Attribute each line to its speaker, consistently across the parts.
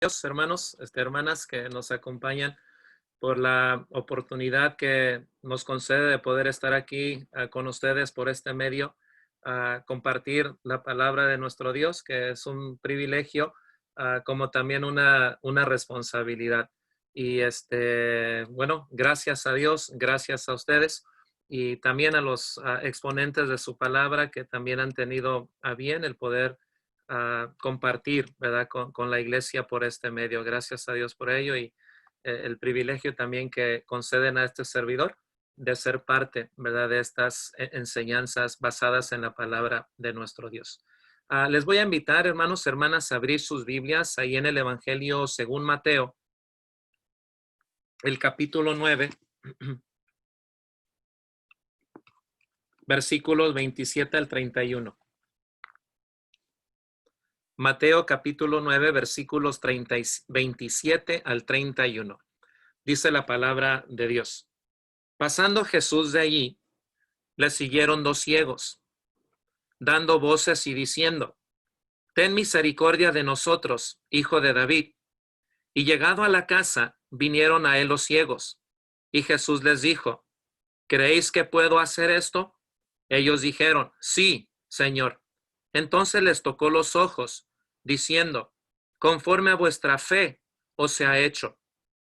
Speaker 1: Dios, hermanos, hermanas que nos acompañan por la oportunidad que nos concede de poder estar aquí con ustedes por este medio, compartir la palabra de nuestro Dios, que es un privilegio, como también una responsabilidad. Y bueno, gracias a Dios, gracias a ustedes y también a los exponentes de su palabra que también han tenido a bien el poder compartir, ¿verdad? Con la iglesia por este medio. Gracias a Dios por ello y el privilegio también que conceden a este servidor de ser parte, ¿verdad? De estas enseñanzas basadas en la palabra de nuestro Dios. Les voy a invitar, hermanos, hermanas, a abrir sus Biblias ahí en el Evangelio según Mateo, el capítulo 9, versículos 27 al 31. Mateo capítulo 9, versículos 27 al 31. Dice la palabra de Dios. Pasando Jesús de allí, le siguieron dos ciegos, dando voces y diciendo, ten misericordia de nosotros, hijo de David. Y llegado a la casa, vinieron a él los ciegos. Y Jesús les dijo, ¿creéis que puedo hacer esto? Ellos dijeron, sí, Señor. Entonces les tocó los ojos, diciendo, conforme a vuestra fe os se ha hecho.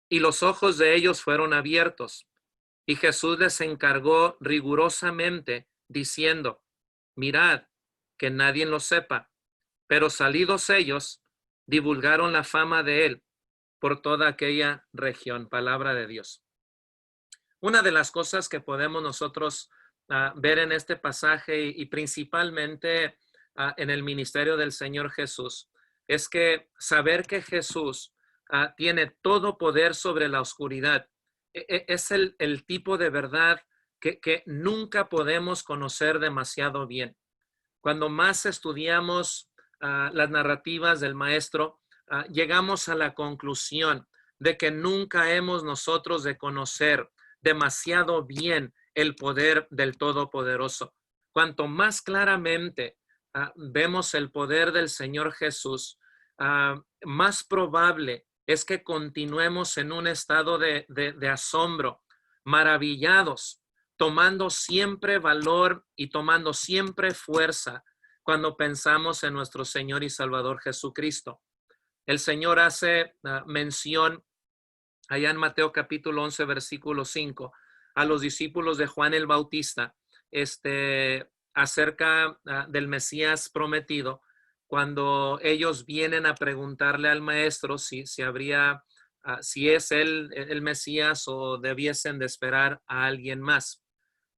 Speaker 1: Y los ojos de ellos fueron abiertos. Y Jesús les encargó rigurosamente, diciendo, mirad, que nadie lo sepa. Pero salidos ellos, divulgaron la fama de él por toda aquella región. Palabra de Dios. Una de las cosas que podemos nosotros ver en este pasaje y principalmente en el ministerio del Señor Jesús es que saber que Jesús tiene todo poder sobre la oscuridad es el tipo de verdad que nunca podemos conocer demasiado bien. Cuando más estudiamos las narrativas del maestro, llegamos a la conclusión de que nunca hemos nosotros de conocer demasiado bien el poder del Todopoderoso. Cuanto más claramente vemos el poder del Señor Jesús, más probable es que continuemos en un estado de asombro, maravillados, tomando siempre valor y tomando siempre fuerza cuando pensamos en nuestro Señor y Salvador Jesucristo. El Señor hace mención allá en Mateo capítulo 11, versículo 5, a los discípulos de Juan el Bautista, acerca del Mesías prometido, cuando ellos vienen a preguntarle al maestro si es él el Mesías o debiesen de esperar a alguien más.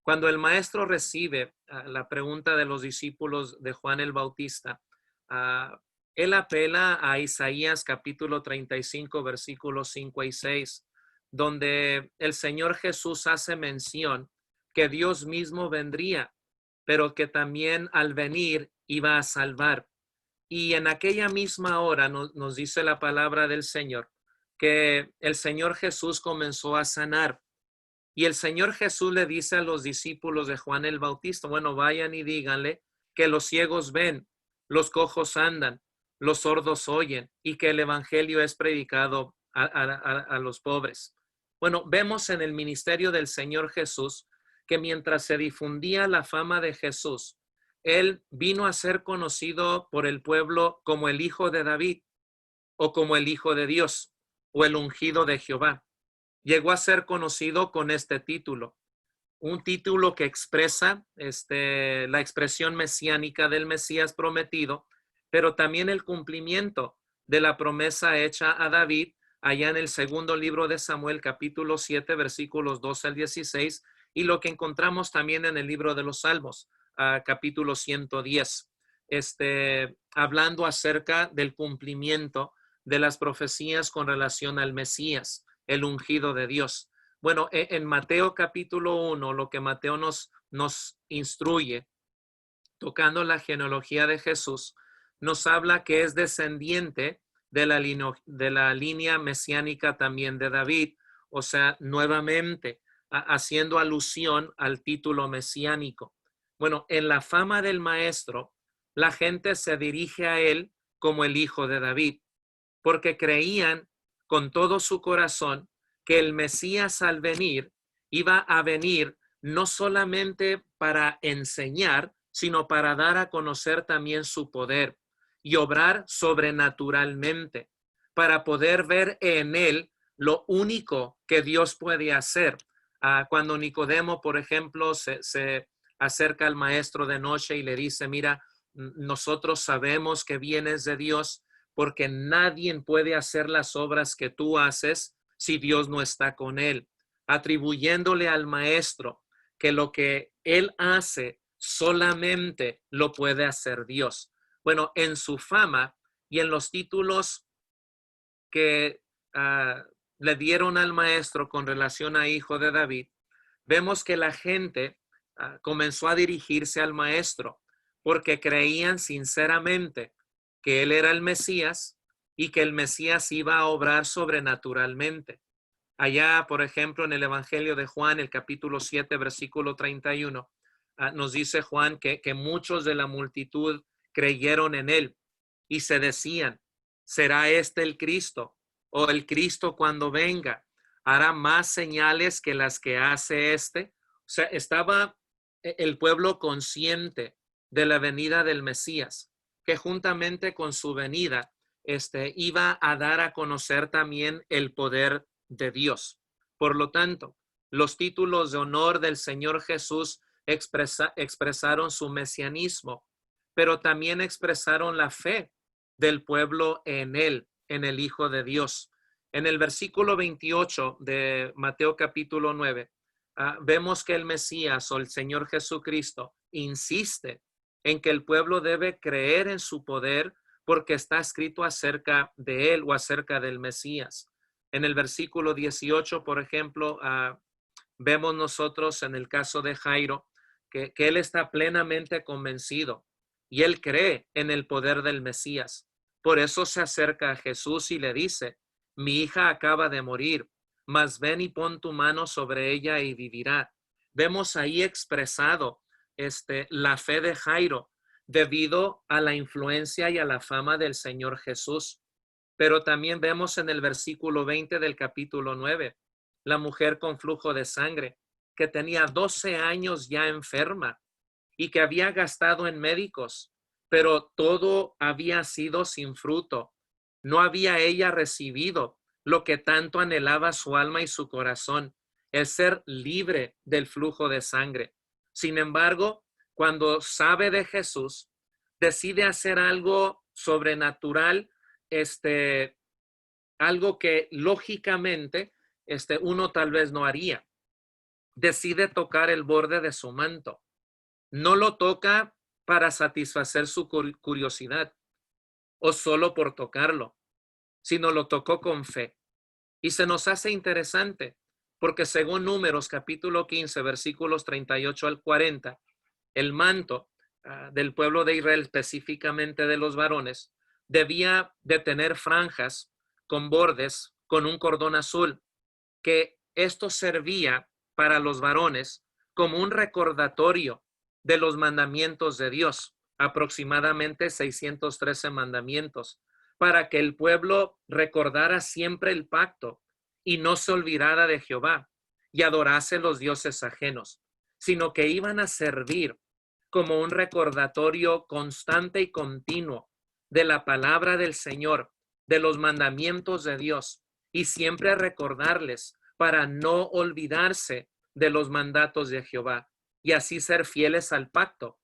Speaker 1: Cuando el maestro recibe la pregunta de los discípulos de Juan el Bautista, él apela a Isaías capítulo 35, versículos 5 y 6, donde el Señor Jesús hace mención que Dios mismo vendría, pero que también al venir iba a salvar. Y en aquella misma hora nos dice la palabra del Señor que el Señor Jesús comenzó a sanar. Y el Señor Jesús le dice a los discípulos de Juan el Bautista, bueno, vayan y díganle que los ciegos ven, los cojos andan, los sordos oyen y que el evangelio es predicado a los pobres. Bueno, vemos en el ministerio del Señor Jesús que mientras se difundía la fama de Jesús, él vino a ser conocido por el pueblo como el Hijo de David o como el Hijo de Dios o el ungido de Jehová. Llegó a ser conocido con este título, un título que expresa la expresión mesiánica del Mesías prometido, pero también el cumplimiento de la promesa hecha a David allá en el segundo libro de Samuel, capítulo 7, versículos 12 al 16, y lo que encontramos también en el libro de los Salmos, capítulo 110, hablando acerca del cumplimiento de las profecías con relación al Mesías, el ungido de Dios. Bueno, en Mateo capítulo 1, lo que Mateo nos instruye, tocando la genealogía de Jesús, nos habla que es descendiente de la línea mesiánica también de David, o sea, nuevamente haciendo alusión al título mesiánico. Bueno, en la fama del maestro, la gente se dirige a él como el hijo de David. porque creían con todo su corazón que el Mesías al venir iba a venir no solamente para enseñar, sino para dar a conocer también su poder y obrar sobrenaturalmente, para poder ver en él lo único que Dios puede hacer. Cuando Nicodemo, por ejemplo, se acerca al maestro de noche y le dice, mira, nosotros sabemos que vienes de Dios porque nadie puede hacer las obras que tú haces si Dios no está con él, atribuyéndole al maestro que lo que él hace solamente lo puede hacer Dios. Bueno, en su fama y en los títulos que le dieron al maestro con relación a hijo de David, vemos que la gente comenzó a dirigirse al maestro porque creían sinceramente que él era el Mesías y que el Mesías iba a obrar sobrenaturalmente. Allá, por ejemplo, en el Evangelio de Juan, el capítulo 7, versículo 31, nos dice Juan que muchos de la multitud creyeron en él y se decían, ¿será este el Cristo? ¿O el Cristo cuando venga hará más señales que las que hace este? O sea, estaba el pueblo consciente de la venida del Mesías, que juntamente con su venida iba a dar a conocer también el poder de Dios. Por lo tanto, los títulos de honor del Señor Jesús expresaron su mesianismo, pero también expresaron la fe del pueblo en él, en el Hijo de Dios. En el versículo 28 de Mateo capítulo 9, vemos que el Mesías o el Señor Jesucristo insiste en que el pueblo debe creer en su poder porque está escrito acerca de él o acerca del Mesías. En el versículo 18, por ejemplo, vemos nosotros en el caso de Jairo que él está plenamente convencido y él cree en el poder del Mesías. Por eso se acerca a Jesús y le dice, mi hija acaba de morir, mas ven y pon tu mano sobre ella y vivirá. Vemos ahí expresado la fe de Jairo debido a la influencia y a la fama del Señor Jesús. Pero también vemos en el versículo 20 del capítulo 9, la mujer con flujo de sangre, que tenía 12 años ya enferma y que había gastado en médicos, pero todo había sido sin fruto. No había ella recibido lo que tanto anhelaba su alma y su corazón, el ser libre del flujo de sangre. Sin embargo, cuando sabe de Jesús, decide hacer algo sobrenatural, algo que lógicamente uno tal vez no haría. Decide tocar el borde de su manto. No lo toca para satisfacer su curiosidad o solo por tocarlo, sino lo tocó con fe. Y se nos hace interesante porque según Números capítulo 15, versículos 38 al 40, el manto del pueblo de Israel, específicamente de los varones, debía de tener franjas con bordes con un cordón azul, que esto servía para los varones como un recordatorio de los mandamientos de Dios, aproximadamente 613 mandamientos, para que el pueblo recordara siempre el pacto y no se olvidara de Jehová y adorase los dioses ajenos, sino que iban a servir como un recordatorio constante y continuo de la palabra del Señor, de los mandamientos de Dios, y siempre recordarles para no olvidarse de los mandatos de Jehová y así ser fieles al pacto.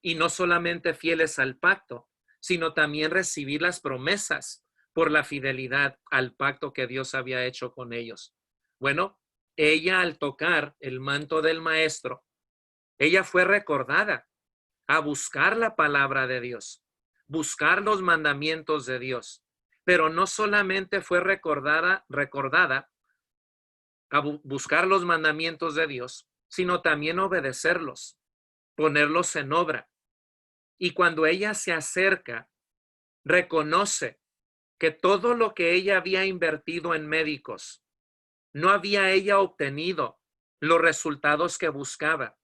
Speaker 1: Y no solamente fieles al pacto, sino también recibir las promesas por la fidelidad al pacto que Dios había hecho con ellos. Bueno, ella al tocar el manto del maestro, ella fue recordada a buscar la palabra de Dios, buscar los mandamientos de Dios, pero no solamente fue recordada a buscar los mandamientos de Dios, sino también obedecerlos, ponerlos en obra. Y cuando ella se acerca, reconoce que todo lo que ella había invertido en médicos, no había ella obtenido los resultados que buscaba.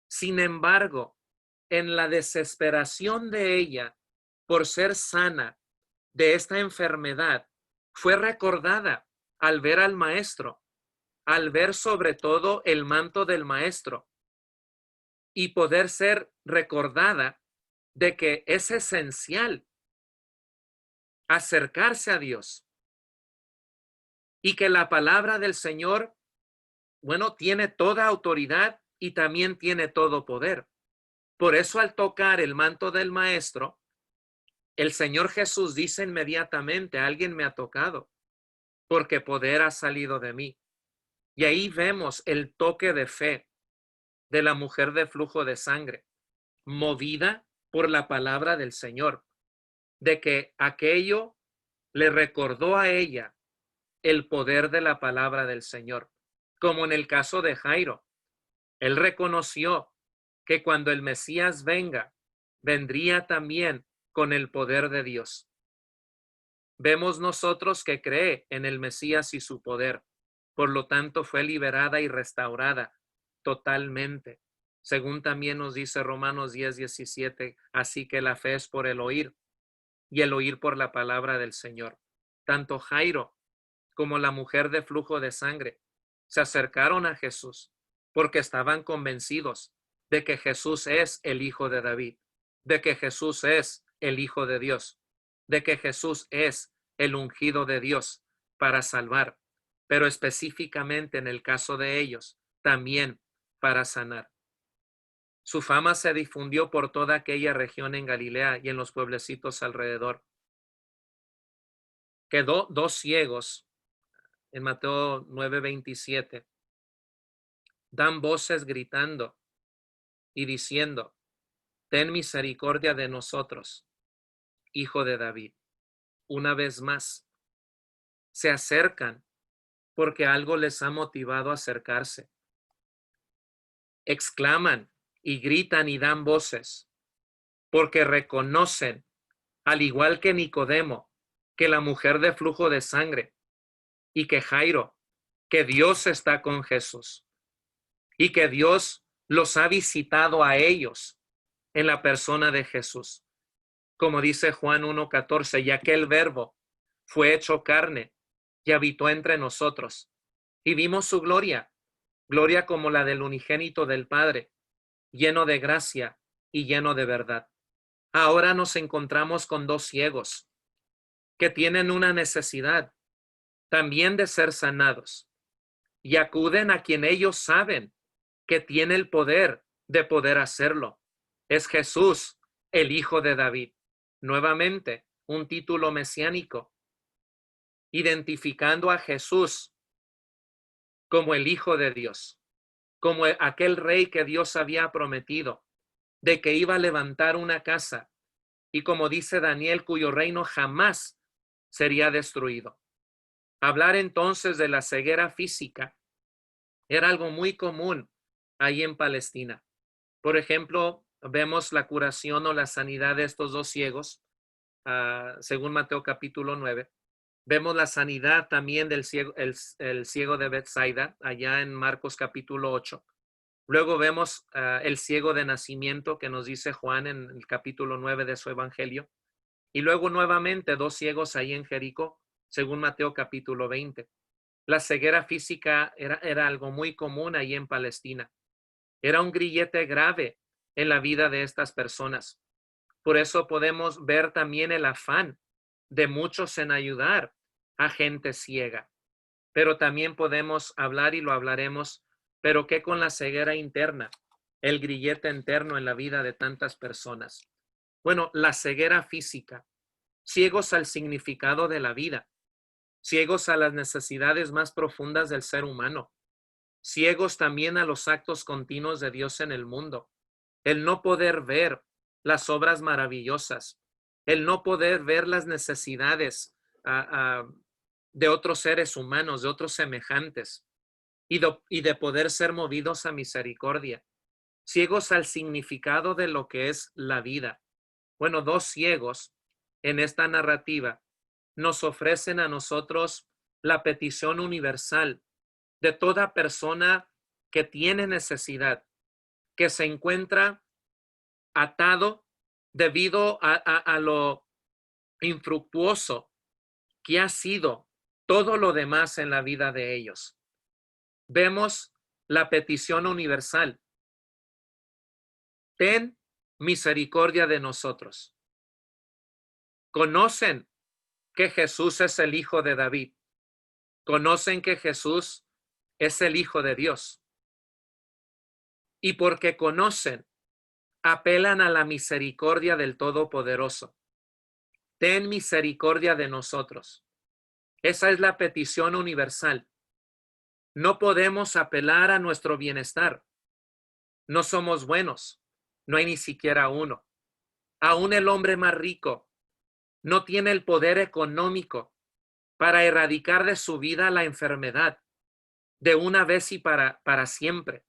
Speaker 1: Sin embargo, en la desesperación de ella por ser sana de esta enfermedad, fue recordada al ver al maestro, al ver sobre todo el manto del maestro y poder ser recordada de que es esencial acercarse a Dios y que la palabra del Señor, bueno, tiene toda autoridad y también tiene todo poder. Por eso al tocar el manto del maestro, el Señor Jesús dice inmediatamente, alguien me ha tocado, porque poder ha salido de mí. Y ahí vemos el toque de fe de la mujer de flujo de sangre, movida por la palabra del Señor, de que aquello le recordó a ella el poder de la palabra del Señor. Como en el caso de Jairo, él reconoció que cuando el Mesías venga, vendría también con el poder de Dios. Vemos nosotros que cree en el Mesías y su poder. Por lo tanto, fue liberada y restaurada totalmente. Según también nos dice Romanos 10:17, así que la fe es por el oír y el oír por la palabra del Señor. Tanto Jairo como la mujer de flujo de sangre se acercaron a Jesús porque estaban convencidos de que Jesús es el Hijo de David, de que Jesús es el Hijo de Dios, de que Jesús es el ungido de Dios para salvar, pero específicamente en el caso de ellos, también para sanar. Su fama se difundió por toda aquella región en Galilea y en los pueblecitos alrededor. Quedó dos ciegos en Mateo 9:27. Dan voces gritando y diciendo, ten misericordia de nosotros, Hijo de David. Una vez más, se acercan porque algo les ha motivado a acercarse. Exclaman y gritan y dan voces porque reconocen, al igual que Nicodemo, que la mujer de flujo de sangre y que Jairo, que Dios está con Jesús y que Dios los ha visitado a ellos en la persona de Jesús. Como dice Juan 1:14, y aquel verbo fue hecho carne y habitó entre nosotros. Y vimos su gloria, gloria como la del unigénito del Padre, lleno de gracia y lleno de verdad. Ahora nos encontramos con dos ciegos que tienen una necesidad también de ser sanados y acuden a quien ellos saben que tiene el poder de poder hacerlo. Es Jesús, el Hijo de David. Nuevamente, un título mesiánico, identificando a Jesús como el Hijo de Dios, como aquel rey que Dios había prometido, de que iba a levantar una casa, y como dice Daniel, cuyo reino jamás sería destruido. Hablar entonces de la ceguera física era algo muy común ahí en Palestina. Por ejemplo, vemos la curación o la sanidad de estos dos ciegos, según Mateo capítulo 9. Vemos la sanidad también del ciego, el ciego de Bethsaida, allá en Marcos capítulo 8. Luego vemos el ciego de nacimiento que nos dice Juan en el capítulo 9 de su evangelio. Y luego nuevamente dos ciegos ahí en Jericó, según Mateo capítulo 20. La ceguera física era algo muy común ahí en Palestina. Era un grillete grave en la vida de estas personas. Por eso podemos ver también el afán de muchos en ayudar a gente ciega. Pero también podemos hablar, y lo hablaremos, pero ¿qué con la ceguera interna? El grillete interno en la vida de tantas personas. Bueno, la ceguera física, ciegos al significado de la vida, ciegos a las necesidades más profundas del ser humano, ciegos también a los actos continuos de Dios en el mundo, el no poder ver las obras maravillosas, el no poder ver las necesidades de otros seres humanos, de otros semejantes, y de poder ser movidos a misericordia, ciegos al significado de lo que es la vida. Bueno, dos ciegos en esta narrativa nos ofrecen a nosotros la petición universal de toda persona que tiene necesidad, que se encuentra atado debido a lo infructuoso ¿qué ha sido todo lo demás en la vida de ellos? Vemos la petición universal. Ten misericordia de nosotros. Conocen que Jesús es el Hijo de David. Conocen que Jesús es el Hijo de Dios. Y porque conocen, apelan a la misericordia del Todopoderoso. Ten misericordia de nosotros. Esa es la petición universal. No podemos apelar a nuestro bienestar. No somos buenos. No hay ni siquiera uno. Aún el hombre más rico no tiene el poder económico para erradicar de su vida la enfermedad de una vez y para siempre,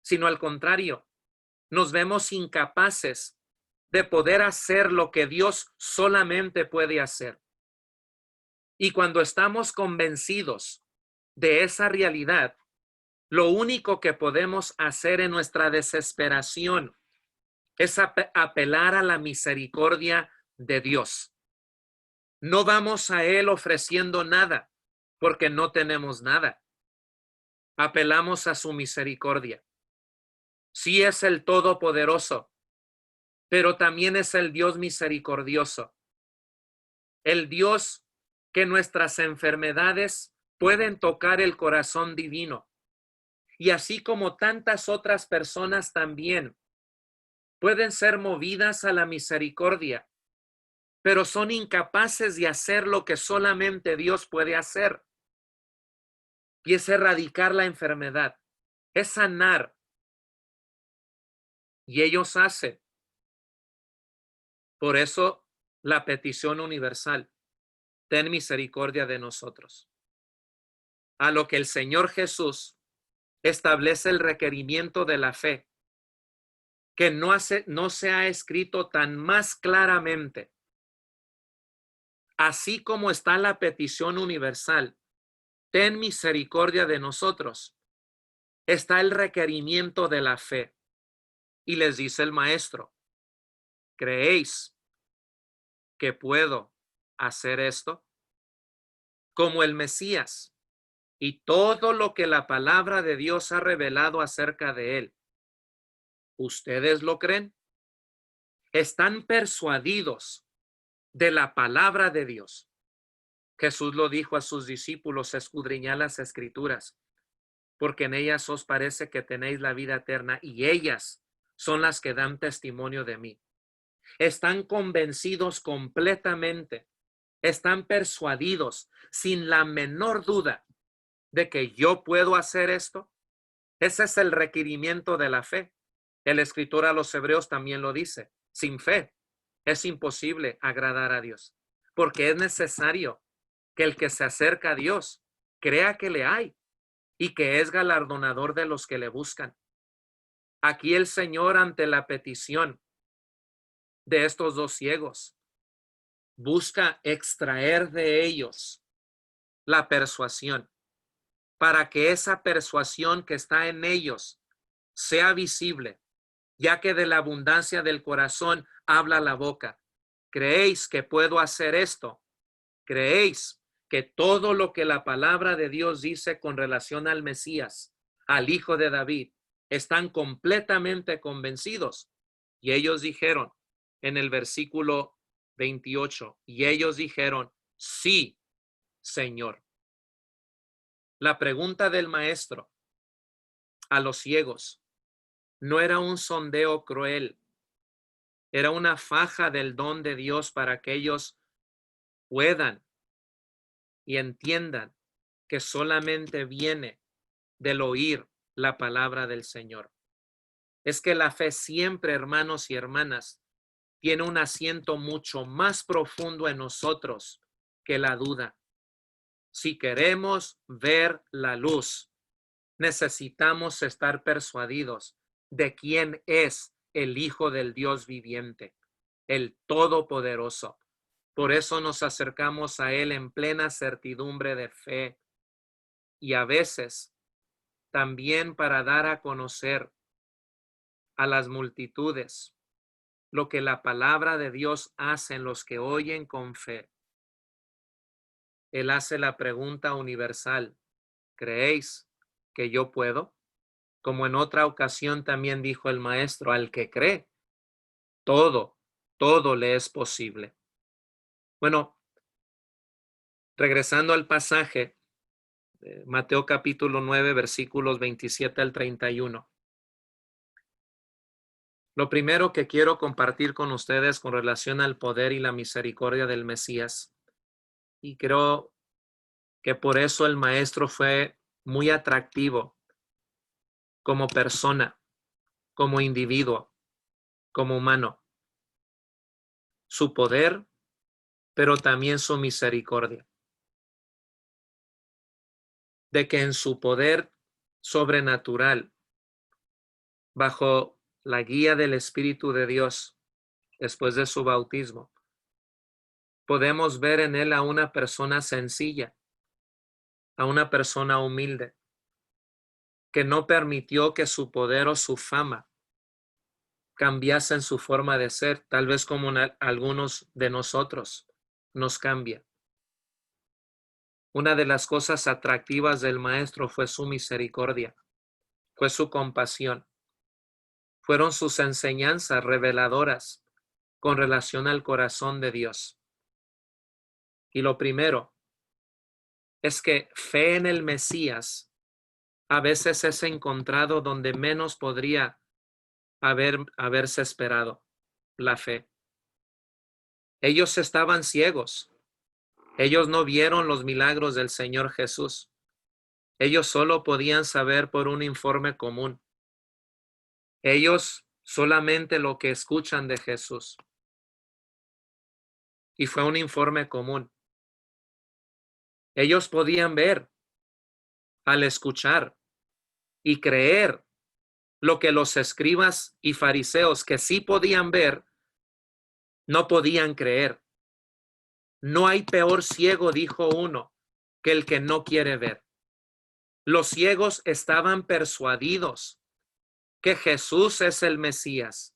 Speaker 1: sino al contrario, nos vemos incapaces de poder hacer lo que Dios solamente puede hacer. Y cuando estamos convencidos de esa realidad, lo único que podemos hacer en nuestra desesperación es apelar a la misericordia de Dios. No vamos a Él ofreciendo nada porque no tenemos nada. Apelamos a su misericordia. Sí es el Todopoderoso, pero también es el Dios misericordioso. El Dios que nuestras enfermedades pueden tocar el corazón divino. Y así como tantas otras personas también pueden ser movidas a la misericordia, pero son incapaces de hacer lo que solamente Dios puede hacer. Y es erradicar la enfermedad, es sanar. Y ellos hacen. Por eso la petición universal, ten misericordia de nosotros. A lo que el Señor Jesús establece el requerimiento de la fe, que no se ha escrito tan más claramente. Así como está la petición universal, ten misericordia de nosotros, está el requerimiento de la fe. Y les dice el maestro, ¿creéis que puedo hacer esto? Como el Mesías y todo lo que la palabra de Dios ha revelado acerca de él. ¿Ustedes lo creen? ¿Están persuadidos de la palabra de Dios? Jesús lo dijo a sus discípulos, escudriñad las escrituras, porque en ellas os parece que tenéis la vida eterna y ellas son las que dan testimonio de mí. Están convencidos completamente, están persuadidos sin la menor duda de que yo puedo hacer esto. Ese es el requerimiento de la fe. El escritor a los Hebreos también lo dice. Sin fe es imposible agradar a Dios, porque es necesario que el que se acerca a Dios crea que le hay y que es galardonador de los que le buscan. Aquí el Señor, ante la petición de estos dos ciegos, busca extraer de ellos la persuasión para que esa persuasión que está en ellos sea visible, ya que de la abundancia del corazón habla la boca. ¿Creéis que puedo hacer esto? ¿Creéis que todo lo que la palabra de Dios dice con relación al Mesías, al Hijo de David, están completamente convencidos? Y ellos dijeron en el versículo 28, y ellos dijeron, sí, Señor. La pregunta del maestro a los ciegos no era un sondeo cruel, era una faja del don de Dios para que ellos puedan y entiendan que solamente viene del oír la palabra del Señor. Es que la fe siempre, hermanos y hermanas, tiene un asiento mucho más profundo en nosotros que la duda. Si queremos ver la luz, necesitamos estar persuadidos de quién es el Hijo del Dios viviente, el Todopoderoso. Por eso nos acercamos a Él en plena certidumbre de fe y a veces también para dar a conocer a las multitudes lo que la palabra de Dios hace en los que oyen con fe. Él hace la pregunta universal: ¿creéis que yo puedo? Como en otra ocasión también dijo el maestro: al que cree, todo, todo le es posible. Bueno, regresando al pasaje, Mateo capítulo 9, versículos 27 al 31. Lo primero que quiero compartir con ustedes con relación al poder y la misericordia del Mesías, y creo que por eso el maestro fue muy atractivo como persona, como individuo, como humano. Su poder, pero también su misericordia. De que en su poder sobrenatural, bajo la guía del Espíritu de Dios, después de su bautismo, podemos ver en él a una persona sencilla, a una persona humilde, que no permitió que su poder o su fama cambiasen su forma de ser, tal vez como algunos de nosotros nos cambia. Una de las cosas atractivas del maestro fue su misericordia, fue su compasión, fueron sus enseñanzas reveladoras con relación al corazón de Dios. Y lo primero es que fe en el Mesías a veces es encontrado donde menos podría haberse esperado la fe. Ellos estaban ciegos. Ellos no vieron los milagros del Señor Jesús. Ellos solo podían saber por un informe común. Ellos solamente lo que escuchan de Jesús. Y fue un informe común. Ellos podían ver al escuchar y creer lo que los escribas y fariseos, que sí podían ver, no podían creer. No hay peor ciego, dijo uno, que el que no quiere ver. Los ciegos estaban persuadidos que Jesús es el Mesías,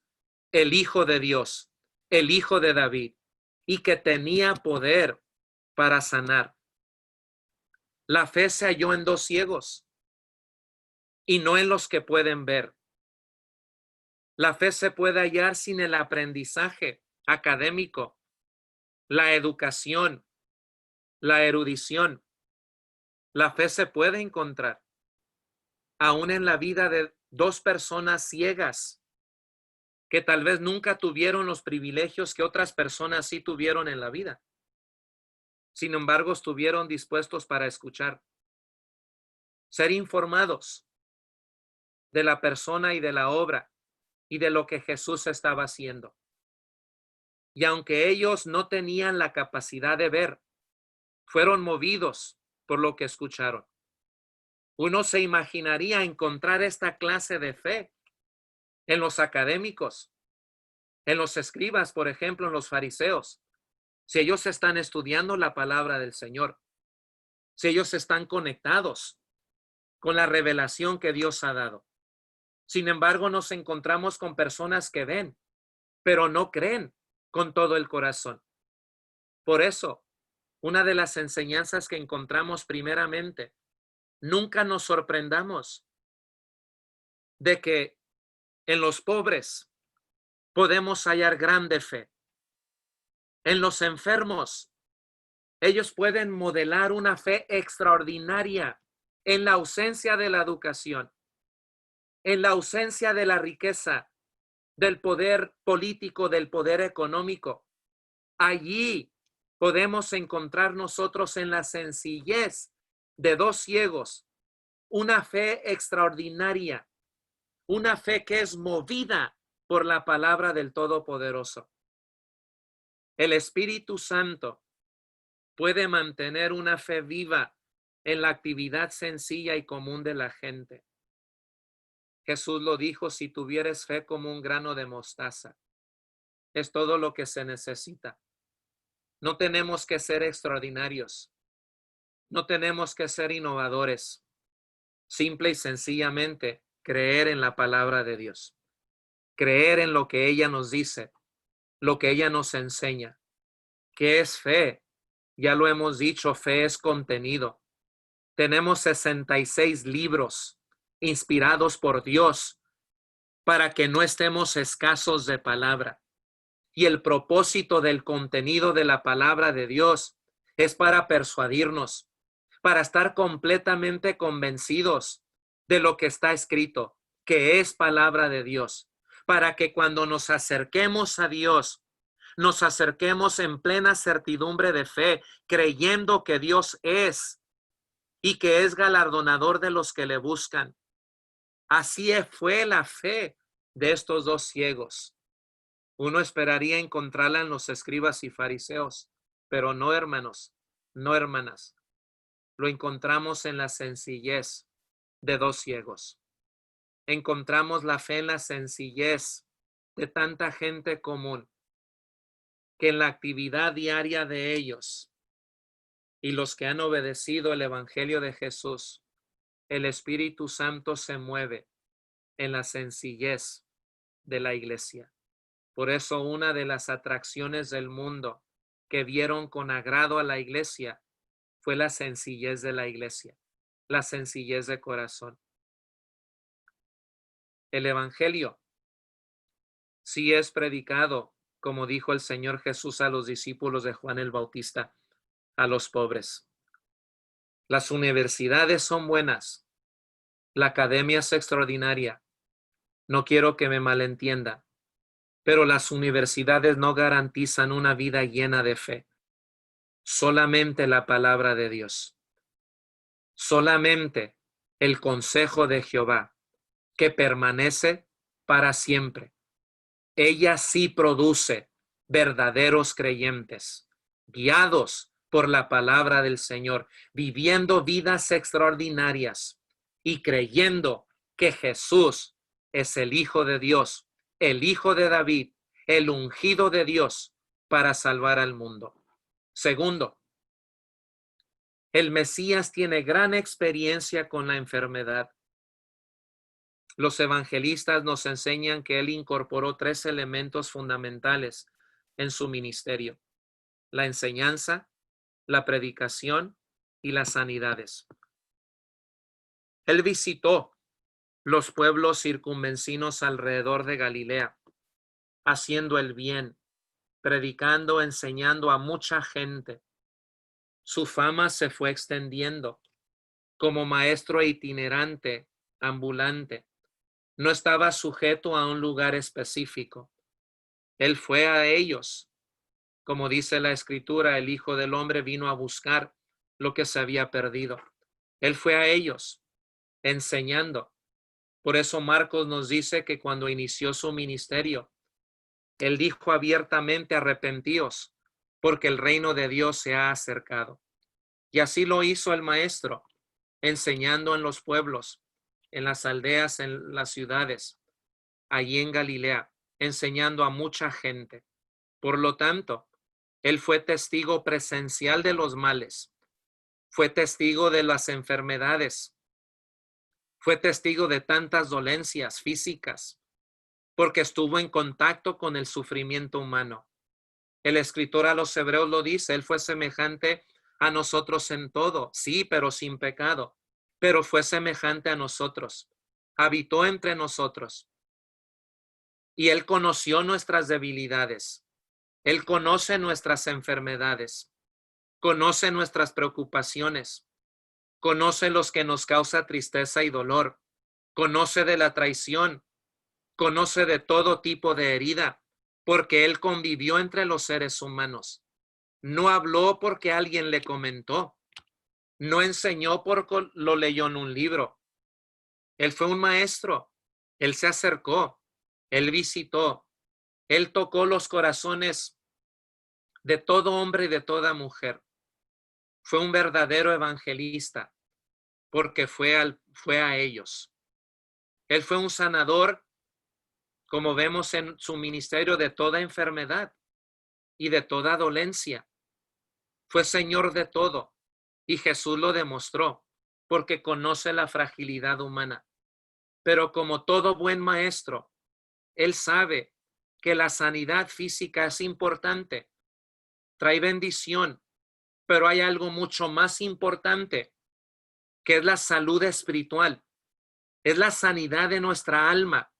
Speaker 1: el Hijo de Dios, el Hijo de David, y que tenía poder para sanar. La fe se halló en dos ciegos y no en los que pueden ver. La fe se puede hallar sin el aprendizaje académico, la educación, la erudición. La fe se puede encontrar aún en la vida de dos personas ciegas que tal vez nunca tuvieron los privilegios que otras personas sí tuvieron en la vida. Sin embargo, estuvieron dispuestos para escuchar, ser informados de la persona y de la obra y de lo que Jesús estaba haciendo. Y aunque ellos no tenían la capacidad de ver, fueron movidos por lo que escucharon. Uno se imaginaría encontrar esta clase de fe en los académicos, en los escribas, por ejemplo, en los fariseos, si ellos están estudiando la palabra del Señor, si ellos están conectados con la revelación que Dios ha dado. Sin embargo, nos encontramos con personas que ven, pero no creen con todo el corazón. Por eso, una de las enseñanzas que encontramos primeramente, nunca nos sorprendamos de que en los pobres podemos hallar grande fe. En los enfermos, ellos pueden modelar una fe extraordinaria en la ausencia de la educación, en la ausencia de la riqueza, del poder político, del poder económico. Allí podemos encontrar nosotros en la sencillez de dos ciegos una fe extraordinaria, una fe que es movida por la palabra del Todopoderoso. El Espíritu Santo puede mantener una fe viva en la actividad sencilla y común de la gente. Jesús lo dijo: si tuvieres fe como un grano de mostaza, es todo lo que se necesita. No tenemos que ser extraordinarios, no tenemos que ser innovadores, simple y sencillamente creer en la palabra de Dios, creer en lo que ella nos dice, lo que ella nos enseña, que es fe, Ya lo hemos dicho, fe es contenido. Tenemos 66 libros inspirados por Dios para que no estemos escasos de palabra. Y el propósito del contenido de la palabra de Dios es para persuadirnos, para estar completamente convencidos de lo que está escrito, que es palabra de Dios, para que cuando nos acerquemos a Dios, nos acerquemos en plena certidumbre de fe, creyendo que Dios es y que es galardonador de los que le buscan. Así fue la fe de estos dos ciegos. Uno esperaría encontrarla en los escribas y fariseos, pero no, hermanos, no, hermanas. Lo encontramos en la sencillez de dos ciegos. Encontramos la fe en la sencillez de tanta gente común, que en la actividad diaria de ellos y los que han obedecido el Evangelio de Jesús, el Espíritu Santo se mueve en la sencillez de la iglesia. Por eso una de las atracciones del mundo que vieron con agrado a la iglesia fue la sencillez de la iglesia, la sencillez de corazón. El Evangelio sí es predicado, como dijo el Señor Jesús a los discípulos de Juan el Bautista, a los pobres. Las universidades son buenas, la academia es extraordinaria. No quiero que me malentienda, pero las universidades no garantizan una vida llena de fe. Solamente la palabra de Dios. Solamente el consejo de Jehová, que permanece para siempre. Ella sí produce verdaderos creyentes, guiados por la palabra del Señor, viviendo vidas extraordinarias y creyendo que Jesús es el Hijo de Dios, el Hijo de David, el ungido de Dios para salvar al mundo. Segundo, el Mesías tiene gran experiencia con la enfermedad. Los evangelistas nos enseñan que él incorporó 3 elementos fundamentales en su ministerio: la enseñanza, la predicación y las sanidades. Él visitó los pueblos circunvecinos alrededor de Galilea, haciendo el bien, predicando, enseñando a mucha gente. Su fama se fue extendiendo como maestro itinerante, ambulante. No estaba sujeto a un lugar específico. Él fue a ellos. Como dice la Escritura, el Hijo del Hombre vino a buscar lo que se había perdido. Él fue a ellos, enseñando. Por eso Marcos nos dice que cuando inició su ministerio, él dijo abiertamente: arrepentíos, porque el reino de Dios se ha acercado. Y así lo hizo el Maestro, enseñando en los pueblos, en las aldeas, en las ciudades, allí en Galilea, enseñando a mucha gente. Por lo tanto, él fue testigo presencial de los males, fue testigo de las enfermedades, fue testigo de tantas dolencias físicas, porque estuvo en contacto con el sufrimiento humano. El escritor a los Hebreos lo dice: él fue semejante a nosotros en todo, sí, pero sin pecado, pero fue semejante a nosotros, habitó entre nosotros, y él conoció nuestras debilidades, él conoce nuestras enfermedades, conoce nuestras preocupaciones, conoce los que nos causa tristeza y dolor, conoce de la traición, conoce de todo tipo de herida, porque él convivió entre los seres humanos. No habló porque alguien le comentó, no enseñó porque lo leyó en un libro. Él fue un maestro, él se acercó, él visitó, él tocó los corazones de todo hombre y de toda mujer. Fue un verdadero evangelista porque fue a ellos. Él fue un sanador, como vemos en su ministerio, de toda enfermedad y de toda dolencia. Fue Señor de todo, y Jesús lo demostró porque conoce la fragilidad humana. Pero como todo buen maestro, él sabe que la sanidad física es importante, trae bendición, Pero hay algo mucho más importante, que es la salud espiritual, es la sanidad de nuestra alma.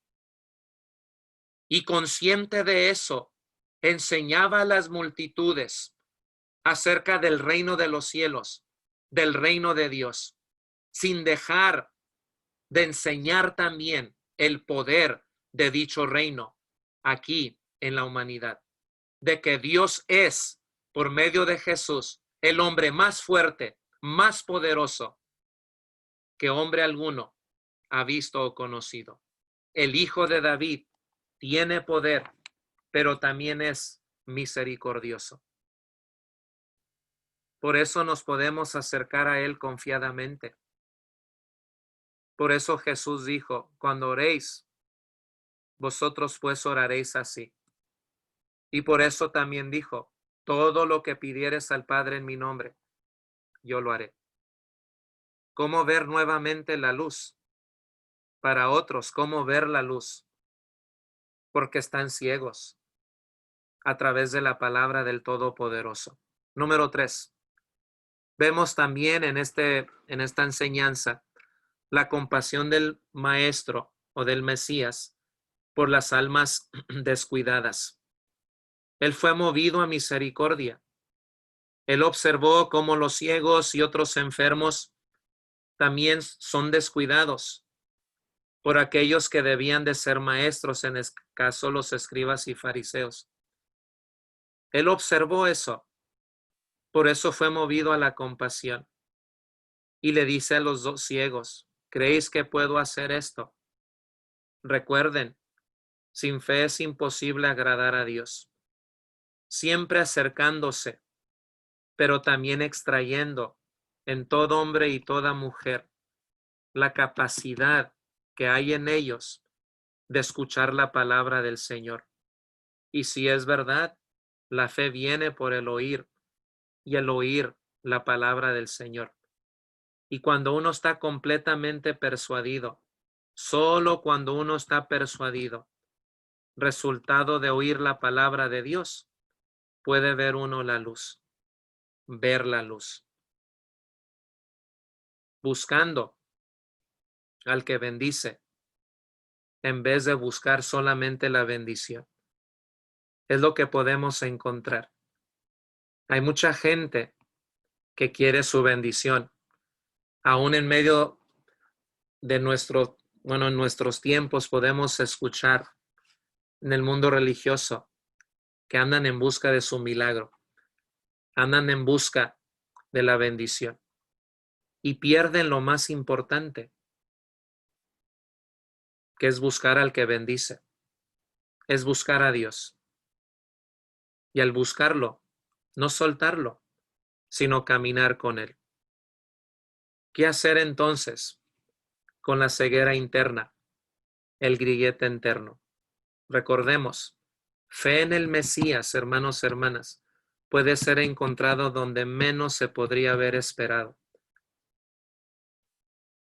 Speaker 1: Y consciente de eso, enseñaba a las multitudes acerca del reino de los cielos, del reino de Dios, sin dejar de enseñar también el poder de dicho reino aquí en la humanidad, de que Dios es, por medio de Jesús, el hombre más fuerte, más poderoso que hombre alguno ha visto o conocido. El Hijo de David tiene poder, pero también es misericordioso. Por eso nos podemos acercar a Él confiadamente. Por eso Jesús dijo, cuando oréis, vosotros pues oraréis así. Y por eso también dijo, todo lo que pidieres al Padre en mi nombre, yo lo haré. ¿Cómo ver nuevamente la luz? Para otros, ¿cómo ver la luz? Porque están ciegos a través de la palabra del Todopoderoso. Número 3. Vemos también en esta enseñanza la compasión del Maestro o del Mesías por las almas descuidadas. Él fue movido a misericordia. Él observó cómo los ciegos y otros enfermos también son descuidados por aquellos que debían de ser maestros, en este caso los escribas y fariseos. Él observó eso, por eso fue movido a la compasión. Y le dice a los dos ciegos, ¿creéis que puedo hacer esto? Recuerden, sin fe es imposible agradar a Dios. Siempre acercándose, pero también extrayendo en todo hombre y toda mujer la capacidad que hay en ellos de escuchar la palabra del Señor. Y si es verdad, la fe viene por el oír y el oír la palabra del Señor. Y cuando uno está completamente persuadido, solo cuando uno está persuadido, resultado de oír la palabra de Dios, puede ver uno la luz, ver la luz. Buscando al que bendice, en vez de buscar solamente la bendición. Es lo que podemos encontrar. Hay mucha gente que quiere su bendición, aún en medio de en nuestros tiempos podemos escuchar en el mundo religioso que andan en busca de su milagro, andan en busca de la bendición y pierden lo más importante, que es buscar al que bendice, es buscar a Dios. Y al buscarlo, no soltarlo, sino caminar con Él. ¿Qué hacer entonces con la ceguera interna, el grillete interno? Recordemos, fe en el Mesías, hermanos, hermanas, puede ser encontrado donde menos se podría haber esperado.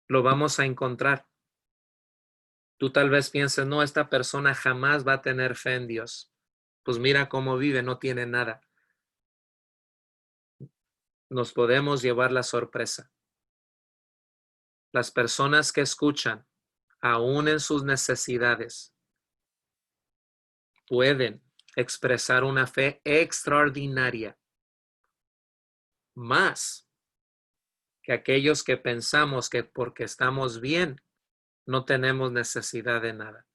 Speaker 1: Lo vamos a encontrar. Tú tal vez pienses, no, esta persona jamás va a tener fe en Dios. Pues mira cómo vive, no tiene nada. Nos podemos llevar la sorpresa. Las personas que escuchan, aún en sus necesidades, pueden expresar una fe extraordinaria, más que aquellos que pensamos que porque estamos bien no tenemos necesidad de nada,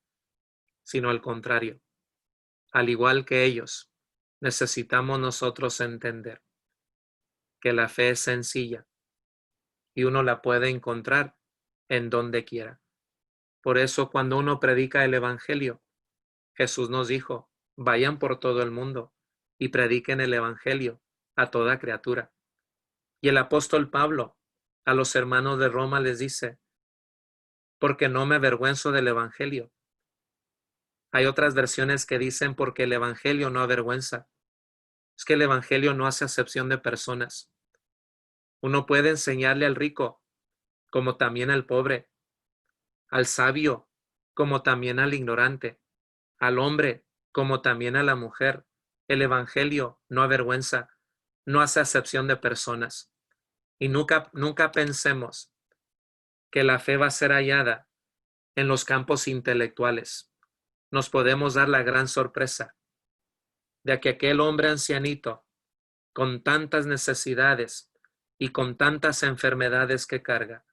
Speaker 1: sino al contrario, al igual que ellos, necesitamos nosotros entender que la fe es sencilla y uno la puede encontrar en donde quiera. Por eso cuando uno predica el Evangelio, Jesús nos dijo, vayan por todo el mundo y prediquen el Evangelio a toda criatura. Y el apóstol Pablo a los hermanos de Roma les dice, porque no me avergüenzo del Evangelio. Hay otras versiones que dicen porque el Evangelio no avergüenza. Es que el Evangelio no hace acepción de personas. Uno puede enseñarle al rico, como también al pobre, al sabio, como también al ignorante, al hombre, como también a la mujer. El Evangelio no avergüenza. no hace acepción de personas. Y nunca pensemos que la fe va a ser hallada en los campos intelectuales. Nos podemos dar la gran sorpresa de que aquel hombre ancianito, con tantas necesidades y con tantas enfermedades que carga,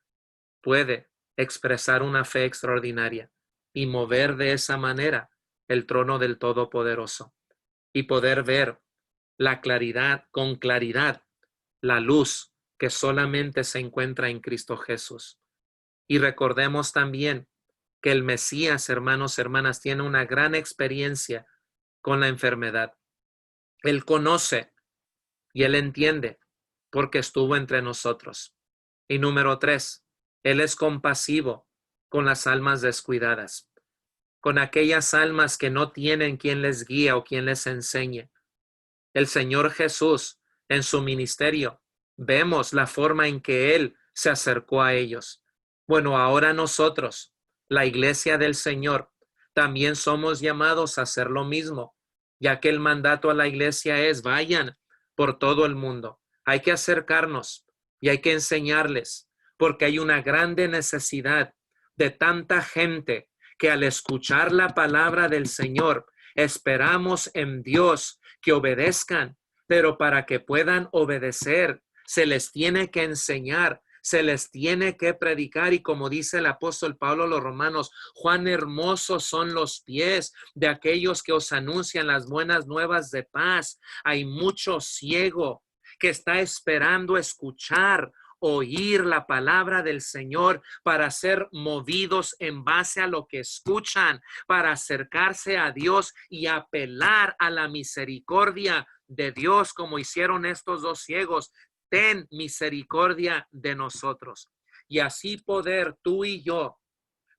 Speaker 1: puede expresar una fe extraordinaria y mover de esa manera el trono del Todopoderoso y poder ver con claridad, la luz que solamente se encuentra en Cristo Jesús. Y recordemos también que el Mesías, hermanos, hermanas, tiene una gran experiencia con la enfermedad. Él conoce y él entiende porque estuvo entre nosotros. Y número 3, él es compasivo con las almas descuidadas, con aquellas almas que no tienen quien les guíe o quien les enseñe. El Señor Jesús, en su ministerio, vemos la forma en que él se acercó a ellos. Bueno, ahora nosotros, la iglesia del Señor, también somos llamados a hacer lo mismo, ya que el mandato a la iglesia es: vayan por todo el mundo. Hay que acercarnos y hay que enseñarles, porque hay una grande necesidad de tanta gente que al escuchar la palabra del Señor, esperamos en Dios que obedezcan, pero para que puedan obedecer, se les tiene que enseñar, se les tiene que predicar. Y como dice el apóstol Pablo a los romanos: cuán hermosos son los pies de aquellos que os anuncian las buenas nuevas de paz. Hay mucho ciego que está esperando escuchar, oír la palabra del Señor para ser movidos en base a lo que escuchan, para acercarse a Dios y apelar a la misericordia de Dios, como hicieron estos dos ciegos. Ten misericordia de nosotros. Y así poder tú y yo,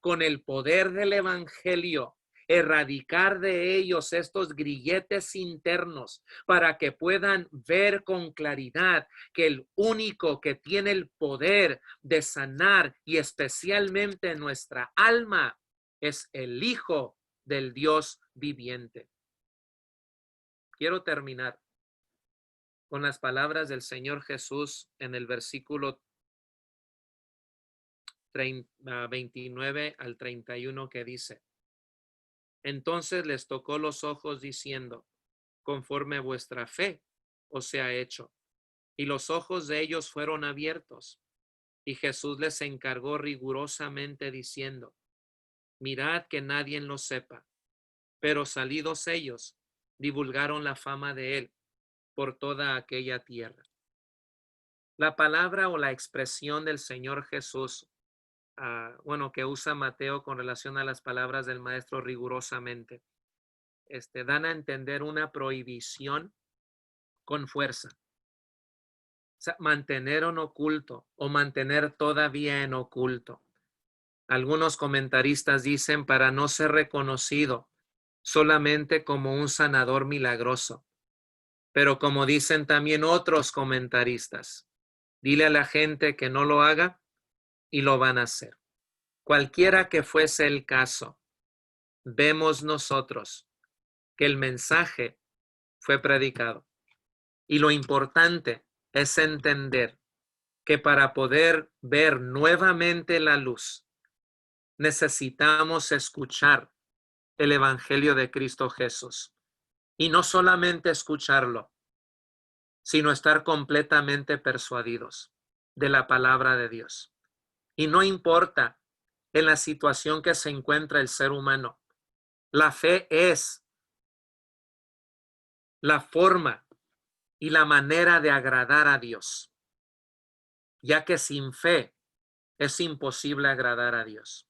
Speaker 1: con el poder del evangelio, erradicar de ellos estos grilletes internos para que puedan ver con claridad que el único que tiene el poder de sanar y especialmente nuestra alma es el Hijo del Dios viviente. Quiero terminar con las palabras del Señor Jesús en el versículo 29 al 31, que dice: entonces les tocó los ojos diciendo: conforme vuestra fe os sea hecho. Y los ojos de ellos fueron abiertos. Y Jesús les encargó rigurosamente diciendo: mirad que nadie lo sepa. Pero salidos ellos, divulgaron la fama de él por toda aquella tierra. La palabra o la expresión del Señor Jesús, que usa Mateo con relación a las palabras del maestro rigurosamente, dan a entender una prohibición con fuerza. O sea, mantener en oculto o mantener todavía en oculto. Algunos comentaristas dicen: para no ser reconocido solamente como un sanador milagroso. Pero como dicen también otros comentaristas, dile a la gente que no lo haga y lo van a hacer. Cualquiera que fuese el caso, vemos nosotros que el mensaje fue predicado. Y lo importante es entender que para poder ver nuevamente la luz, necesitamos escuchar el Evangelio de Cristo Jesús. Y no solamente escucharlo, sino estar completamente persuadidos de la palabra de Dios. Y no importa en la situación que se encuentra el ser humano, la fe es la forma y la manera de agradar a Dios, ya que sin fe es imposible agradar a Dios.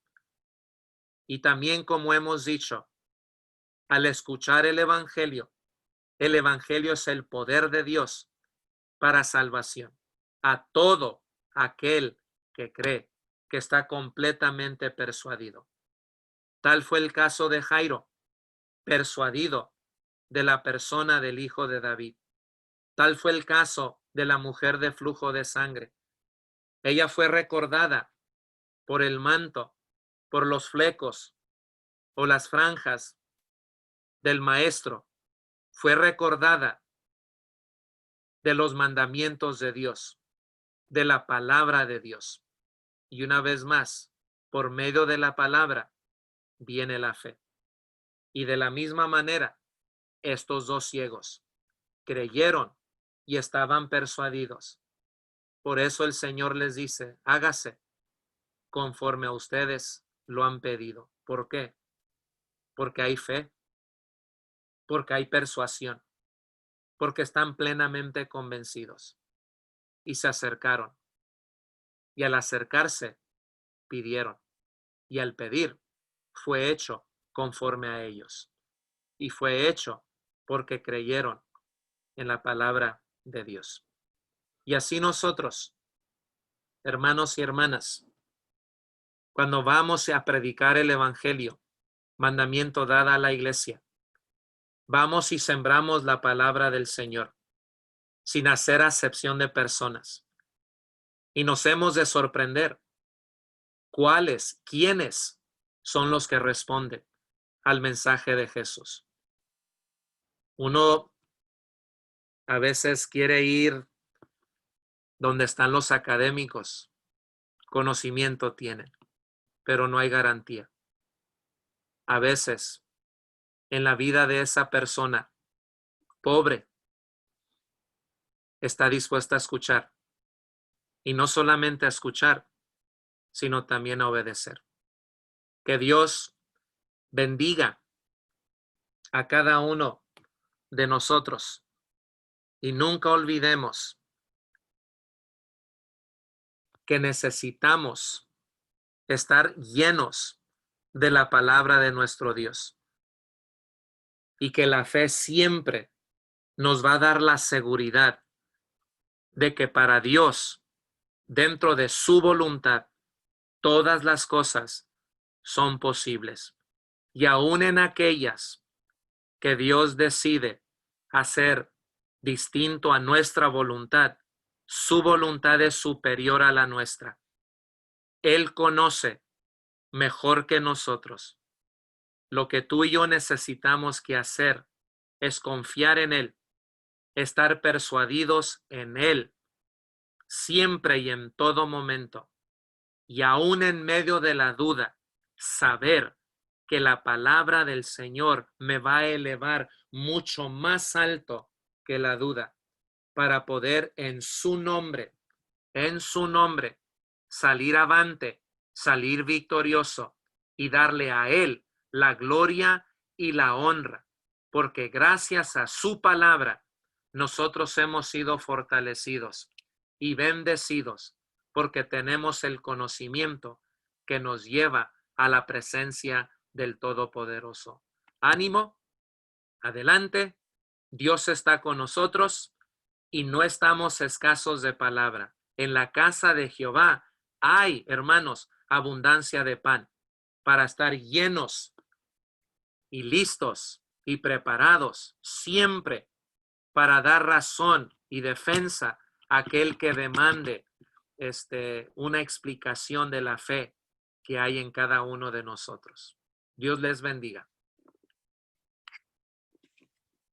Speaker 1: Y también, como hemos dicho, al escuchar el Evangelio es el poder de Dios para salvación a todo aquel que cree, que está completamente persuadido. Tal fue el caso de Jairo, persuadido de la persona del Hijo de David. Tal fue el caso de la mujer de flujo de sangre. Ella fue recordada por el manto, por los flecos o las franjas del maestro. Fue recordada de los mandamientos de Dios, de la palabra de Dios. Y una vez más, por medio de la palabra viene la fe. Y de la misma manera, estos dos ciegos creyeron y estaban persuadidos. Por eso el Señor les dice, hágase conforme a ustedes lo han pedido. ¿Por qué? Porque hay fe, porque hay persuasión, porque están plenamente convencidos. Y se acercaron. Y al acercarse, pidieron. Y al pedir, fue hecho conforme a ellos. Y fue hecho porque creyeron en la palabra de Dios. Y así nosotros, hermanos y hermanas, cuando vamos a predicar el evangelio, mandamiento dada a la iglesia, vamos y sembramos la palabra del Señor, sin hacer acepción de personas. Y nos hemos de sorprender quiénes son los que responden al mensaje de Jesús. Uno a veces quiere ir donde están los académicos, conocimiento tienen, pero no hay garantía. A veces en la vida de esa persona pobre está dispuesta a escuchar, y no solamente a escuchar, sino también a obedecer. Que Dios bendiga a cada uno de nosotros y nunca olvidemos que necesitamos estar llenos de la palabra de nuestro Dios y que la fe siempre nos va a dar la seguridad de que para Dios, dentro de su voluntad, todas las cosas son posibles. Y aún en aquellas que Dios decide hacer distinto a nuestra voluntad, su voluntad es superior a la nuestra. Él conoce mejor que nosotros. Lo que tú y yo necesitamos que hacer es confiar en Él, estar persuadidos en Él, siempre y en todo momento. Y aún en medio de la duda, saber que la palabra del Señor me va a elevar mucho más alto que la duda, para poder en su nombre, salir avante, salir victorioso y darle a Él la gloria y la honra, porque gracias a su palabra nosotros hemos sido fortalecidos y bendecidos, porque tenemos el conocimiento que nos lleva a la presencia del Todopoderoso. Ánimo, adelante, Dios está con nosotros y no estamos escasos de palabra. En la casa de Jehová hay, hermanos, abundancia de pan para estar llenos y listos y preparados siempre para dar razón y defensa a aquel que demande una explicación de la fe que hay en cada uno de nosotros. Dios les bendiga.